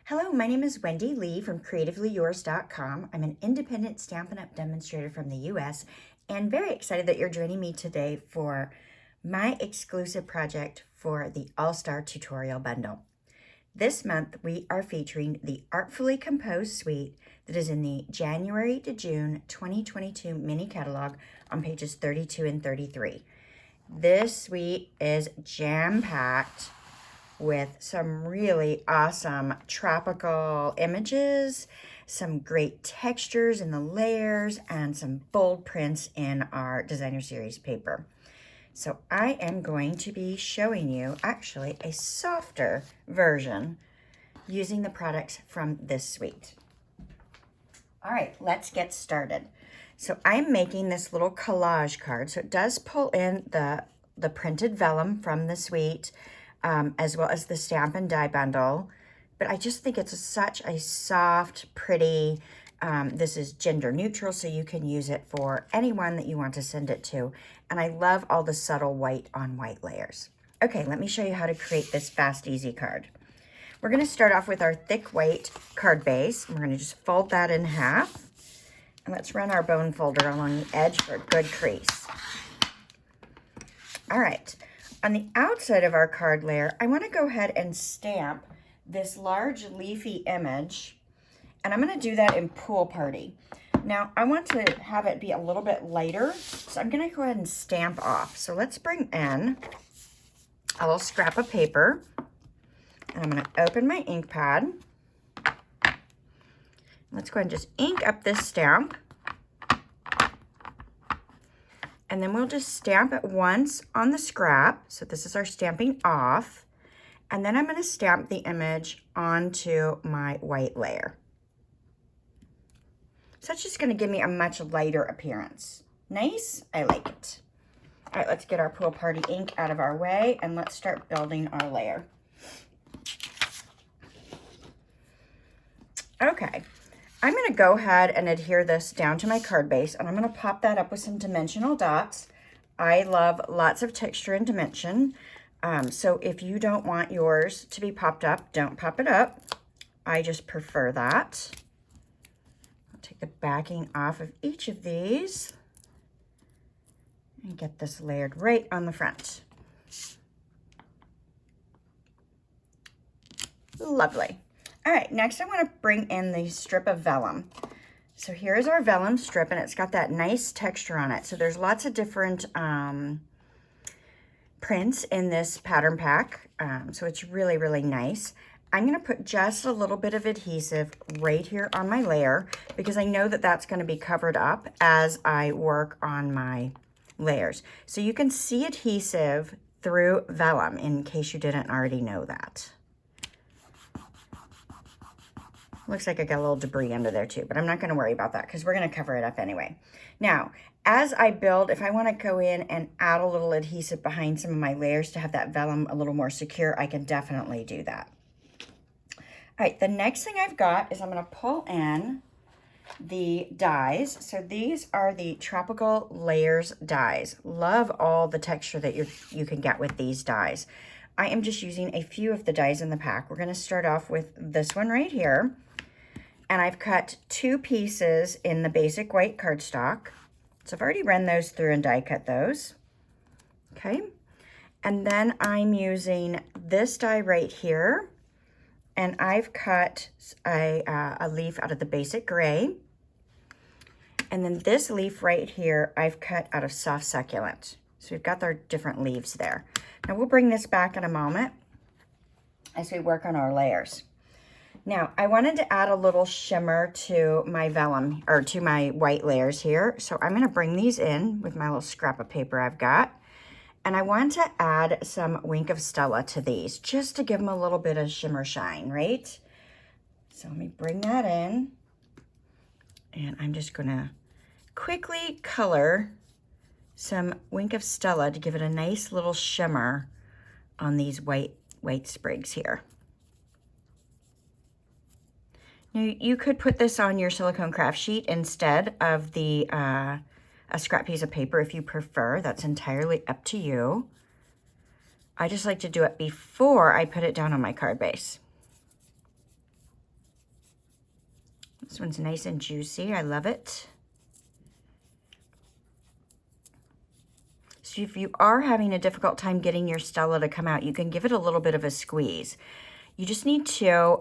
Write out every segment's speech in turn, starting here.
Hello, my name is Wendy Lee from creativelyyours.com. I'm an independent Stampin' Up! Demonstrator from the US and very excited that you're joining me today for my exclusive project for the All-Star Tutorial Bundle. This month, we are featuring the Artfully Composed Suite that is in the January to June 2022 mini catalog on pages 32 and 33. This suite is jam-packed with some really awesome tropical images, some great textures in the layers, and some bold prints in our designer series paper. So I am going to be showing you actually a softer version using the products from this suite. All right, let's get started. So I'm making this little collage card. So it does pull in the printed vellum from the suite, as well as the stamp and die bundle. But I just think it's such a soft, pretty, this is gender neutral, so you can use it for anyone that you want to send it to. And I love all the subtle white on white layers. Okay, let me show you how to create this fast, easy card. We're gonna start off with our thick white card base. We're gonna just fold that in half. And let's run our bone folder along the edge for a good crease. All right. On the outside of our card layer, I want to go ahead and stamp this large leafy image, and I'm going to do that in Pool Party. Now, I want to have it be a little bit lighter, so I'm going to go ahead and stamp off. So let's bring in a little scrap of paper, and I'm going to open my ink pad. Let's go ahead and just ink up this stamp. And then we'll just stamp it once on the scrap. So this is our stamping off. And then I'm going to stamp the image onto my white layer. So that's just going to give me a much lighter appearance. Nice? I like it. All right, let's get our Pool Party ink out of our way and let's start building our layer. Okay. I'm going to go ahead and adhere this down to my card base, and I'm going to pop that up with some dimensional dots. I love lots of texture and dimension, so if you don't want yours to be popped up, don't pop it up. I just prefer that. I'll take the backing off of each of these and get this layered right on the front. Lovely. All right, next I want to bring in the strip of vellum. So here's our vellum strip, and it's got that nice texture on it. So there's lots of different prints in this pattern pack, so it's really, really nice. I'm going to put just a little bit of adhesive right here on my layer because I know that that's going to be covered up as I work on my layers. So you can see adhesive through vellum in case you didn't already know that. Looks like I got a little debris under there too, but I'm not going to worry about that because we're going to cover it up anyway. Now, as I build, if I want to go in and add a little adhesive behind some of my layers to have that vellum a little more secure, I can definitely do that. All right, the next thing I've got is I'm going to pull in the dies. So these are the Tropical Layers dies. Love all the texture that you can get with these dies. I am just using a few of the dies in the pack. We're going to start off with this one right here. And I've cut 2 pieces in the basic white cardstock. So I've already run those through and die cut those. Okay. And then I'm using this die right here. And I've cut a leaf out of the basic gray. And then this leaf right here, I've cut out of soft succulent. So we've got our different leaves there. Now we'll bring this back in a moment as we work on our layers. Now, I wanted to add a little shimmer to my vellum, or to my white layers here. So I'm going to bring these in with my little scrap of paper I've got. And I want to add some Wink of Stella to these, just to give them a little bit of shimmer shine, right? So let me bring that in. And I'm just going to quickly color some Wink of Stella to give it a nice little shimmer on these white sprigs here. Now, you could put this on your silicone craft sheet instead of the a scrap piece of paper if you prefer. That's entirely up to you. I just like to do it before I put it down on my card base. This one's nice and juicy. I love it. So if you are having a difficult time getting your Stella to come out, you can give it a little bit of a squeeze. You just need to,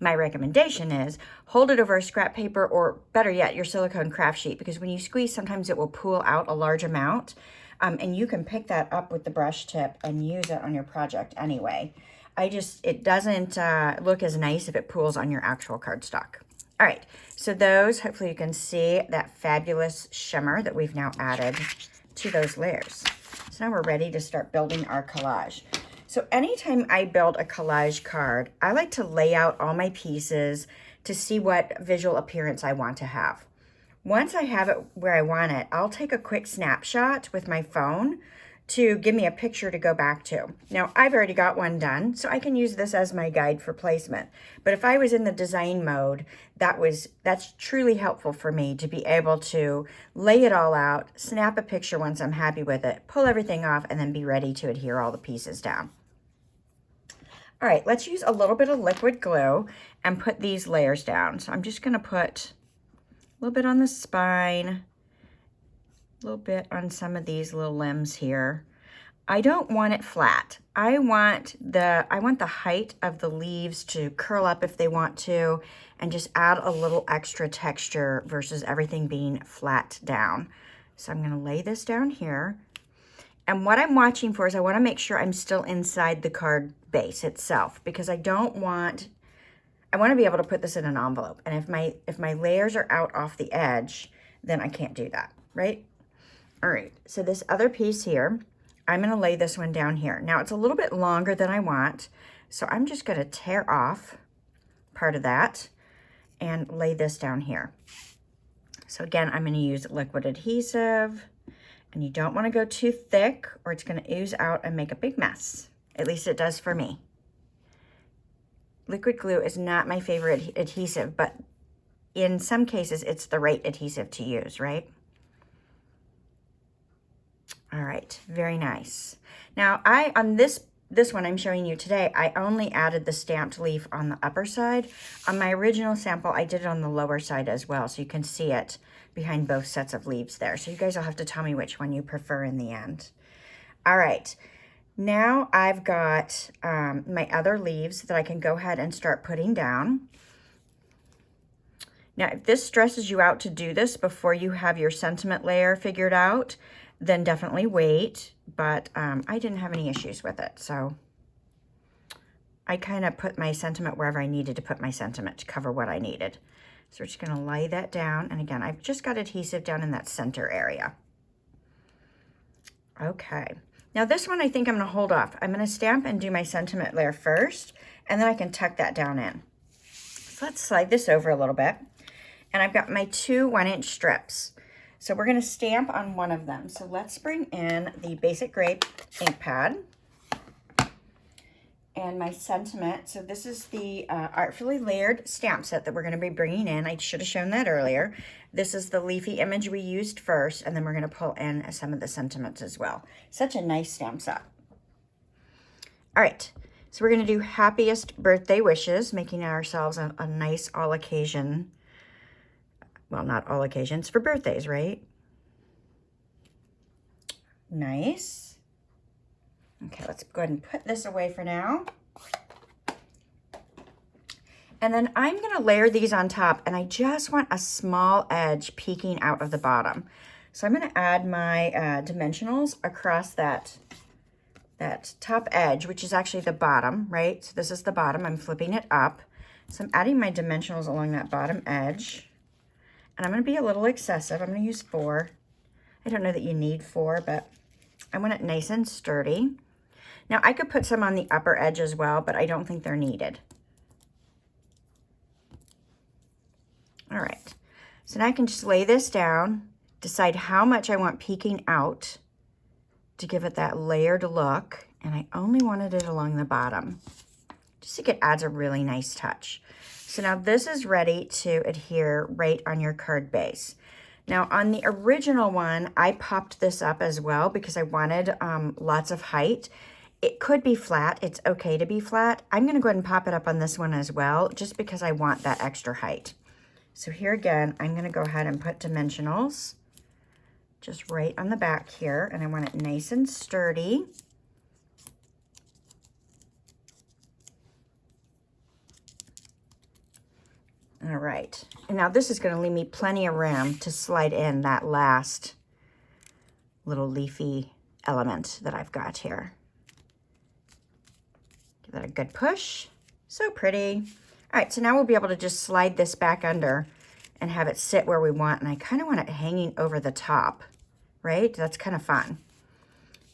my recommendation is hold it over a scrap paper, or better yet, your silicone craft sheet, because when you squeeze, sometimes it will pool out a large amount, and you can pick that up with the brush tip and use it on your project anyway. It doesn't look as nice if it pools on your actual cardstock. All right, so those, hopefully you can see that fabulous shimmer that we've now added to those layers. So now we're ready to start building our collage. So anytime I build a collage card, I like to lay out all my pieces to see what visual appearance I want to have. Once I have it where I want it, I'll take a quick snapshot with my phone to give me a picture to go back to. Now, I've already got one done, so I can use this as my guide for placement. But if I was in the design mode, that's truly helpful for me to be able to lay it all out, snap a picture once I'm happy with it, pull everything off, and then be ready to adhere all the pieces down. All right, let's use a little bit of liquid glue and put these layers down. So I'm just gonna put a little bit on the spine, a little bit on some of these little limbs here. I don't want it flat. I want the height of the leaves to curl up if they want to, and just add a little extra texture versus everything being flat down. So I'm gonna lay this down here. And what I'm watching for is I wanna make sure I'm still inside the card base itself, because I want to be able to put this in an envelope. And if my layers are out off the edge, then I can't do that, right? All right, so this other piece here, I'm gonna lay this one down here. Now it's a little bit longer than I want, so I'm just gonna tear off part of that and lay this down here. So again, I'm gonna use liquid adhesive, and you don't wanna go too thick or it's gonna ooze out and make a big mess. At least it does for me. Liquid glue is not my favorite adhesive, but in some cases it's the right adhesive to use, right? All right, very nice. Now on this one I'm showing you today, I only added the stamped leaf on the upper side. On my original sample, I did it on the lower side as well, so you can see it behind both sets of leaves there. So you guys will have to tell me which one you prefer in the end. All right. Now I've got my other leaves that I can go ahead and start putting down. Now, if this stresses you out to do this before you have your sentiment layer figured out, then definitely wait. But I didn't have any issues with it. So I kind of put my sentiment wherever I needed to put my sentiment to cover what I needed. So we're just going to lay that down. And again, I've just got adhesive down in that center area. Okay. Now this one, I think I'm gonna hold off. I'm gonna stamp and do my sentiment layer first, and then I can tuck that down in. So let's slide this over a little bit. And I've got my two 1-inch strips. So we're gonna stamp on one of them. So let's bring in the Basic Grape ink pad and my sentiment. So this is the Artfully Layered stamp set that we're gonna be bringing in. I should have shown that earlier. This is the leafy image we used first, and then we're gonna pull in some of the sentiments as well. Such a nice stamp set. All right, so we're gonna do happiest birthday wishes, making ourselves a nice all occasion, well, not all occasions, for birthdays, right? Nice. Okay, let's go ahead and put this away for now. And then I'm gonna layer these on top, and I just want a small edge peeking out of the bottom. So I'm gonna add my dimensionals across that top edge, which is actually the bottom, right? So this is the bottom, I'm flipping it up. So I'm adding my dimensionals along that bottom edge. And I'm gonna be a little excessive, I'm gonna use 4. I don't know that you need 4, but I want it nice and sturdy. Now I could put some on the upper edge as well, but I don't think they're needed. All right, so now I can just lay this down, decide how much I want peeking out to give it that layered look, and I only wanted it along the bottom. Just think it adds a really nice touch. So now this is ready to adhere right on your card base. Now on the original one, I popped this up as well because I wanted lots of height. It could be flat, it's okay to be flat. I'm gonna go ahead and pop it up on this one as well, just because I want that extra height. So here again, I'm going to go ahead and put dimensionals just right on the back here, and I want it nice and sturdy. All right, and now this is going to leave me plenty of room to slide in that last little leafy element that I've got here. Give that a good push. So pretty. All right, so now we'll be able to just slide this back under and have it sit where we want, and I kind of want it hanging over the top, right? That's kind of fun.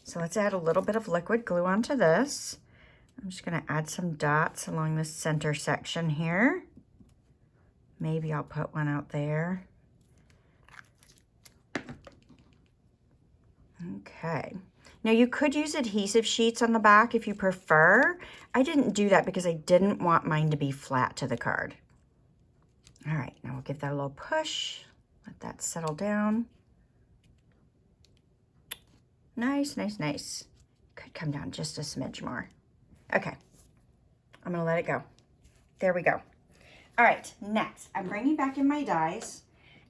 So let's add a little bit of liquid glue onto this. I'm just going to add some dots along the center section here. Maybe I'll put one out there. Okay. Now you could use adhesive sheets on the back if you prefer. I didn't do that because I didn't want mine to be flat to the card. All right, now we'll give that a little push. Let that settle down. Nice, nice, nice. Could come down just a smidge more. Okay, I'm gonna let it go. There we go. All right, next, I'm bringing back in my dies,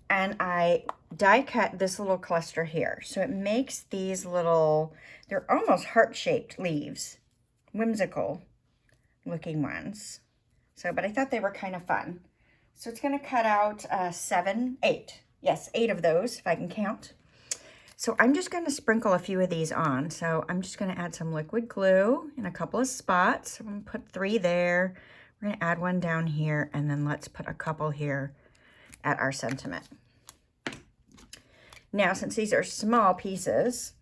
and I die cut this little cluster here. So it makes these little, they're almost heart-shaped leaves, whimsical looking ones. So, but I thought they were kind of fun. So it's gonna cut out 8. Yes, 8 of those, if I can count. So I'm just gonna sprinkle a few of these on. So I'm just gonna add some liquid glue in a couple of spots. I'm gonna put 3 there. We're gonna add 1 down here, and then let's put a couple here at our sentiment. Now, since these are small pieces,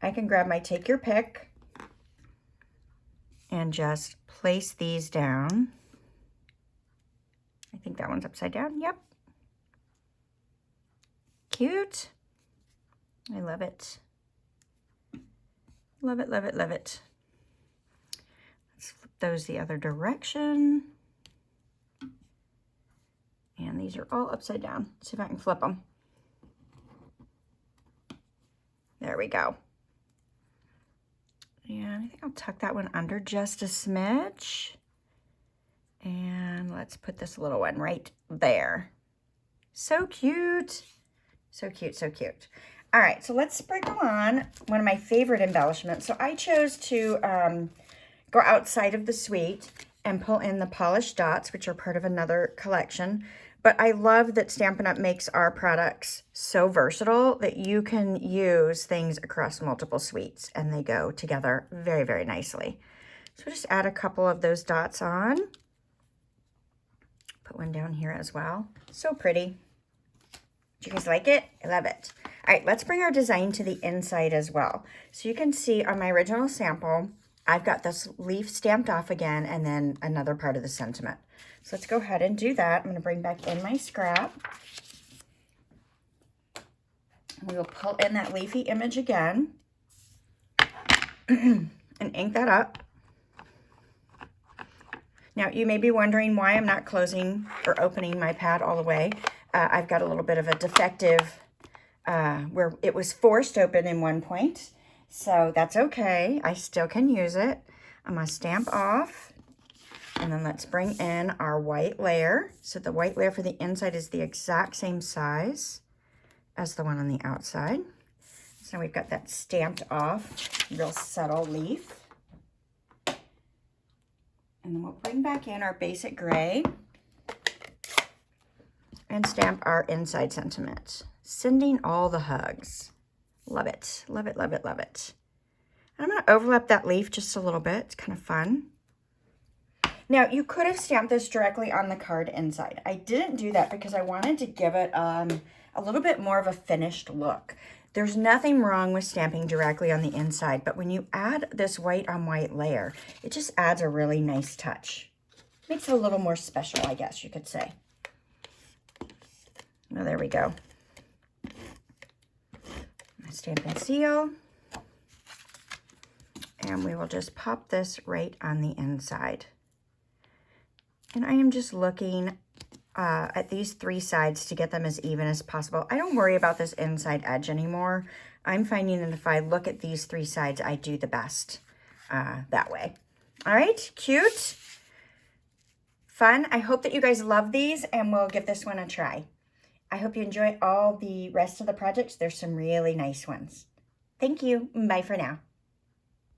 I can grab my take your pick and just place these down. I think that one's upside down. Yep. Cute. I love it. Love it, love it, love it. Let's flip those the other direction. And these are all upside down. See if I can flip them. There we go. And I think I'll tuck that one under just a smidge. And let's put this little one right there. So cute. So cute, so cute. All right, so let's sprinkle on one of my favorite embellishments. So I chose to go outside of the suite and pull in the polished dots, which are part of another collection. But I love that Stampin' Up! Makes our products so versatile that you can use things across multiple suites, and they go together very, very nicely. So just add a couple of those dots on. Put one down here as well. So pretty. Do you guys like it? I love it. All right, let's bring our design to the inside as well. So you can see on my original sample, I've got this leaf stamped off again, and then another part of the sentiment. So let's go ahead and do that. I'm gonna bring back in my scrap. We will pull in that leafy image again and ink that up. Now, you may be wondering why I'm not closing or opening my pad all the way. I've got a little bit of a defective where it was forced open in one point. So that's okay. I still can use it. I'm going to stamp off. And then let's bring in our white layer. So the white layer for the inside is the exact same size as the one on the outside. So now we've got that stamped off, real subtle leaf. And then we'll bring back in our basic gray and stamp our inside sentiment. Sending all the hugs. Love it, love it, love it, love it. And I'm going to overlap that leaf just a little bit. It's kind of fun. Now, you could have stamped this directly on the card inside. I didn't do that because I wanted to give it a little bit more of a finished look. There's nothing wrong with stamping directly on the inside, but when you add this white on white layer, it just adds a really nice touch. Makes it a little more special, I guess you could say. Well, there we go. My stamp and seal. And we will just pop this right on the inside. And I am just looking at these 3 sides to get them as even as possible. I don't worry about this inside edge anymore. I'm finding that if I look at these 3 sides, I do the best that way. All right, cute. fun. I hope that you guys love these and we'll give this one a try. I hope you enjoy all the rest of the projects. There's some really nice ones. Thank you. Bye for now.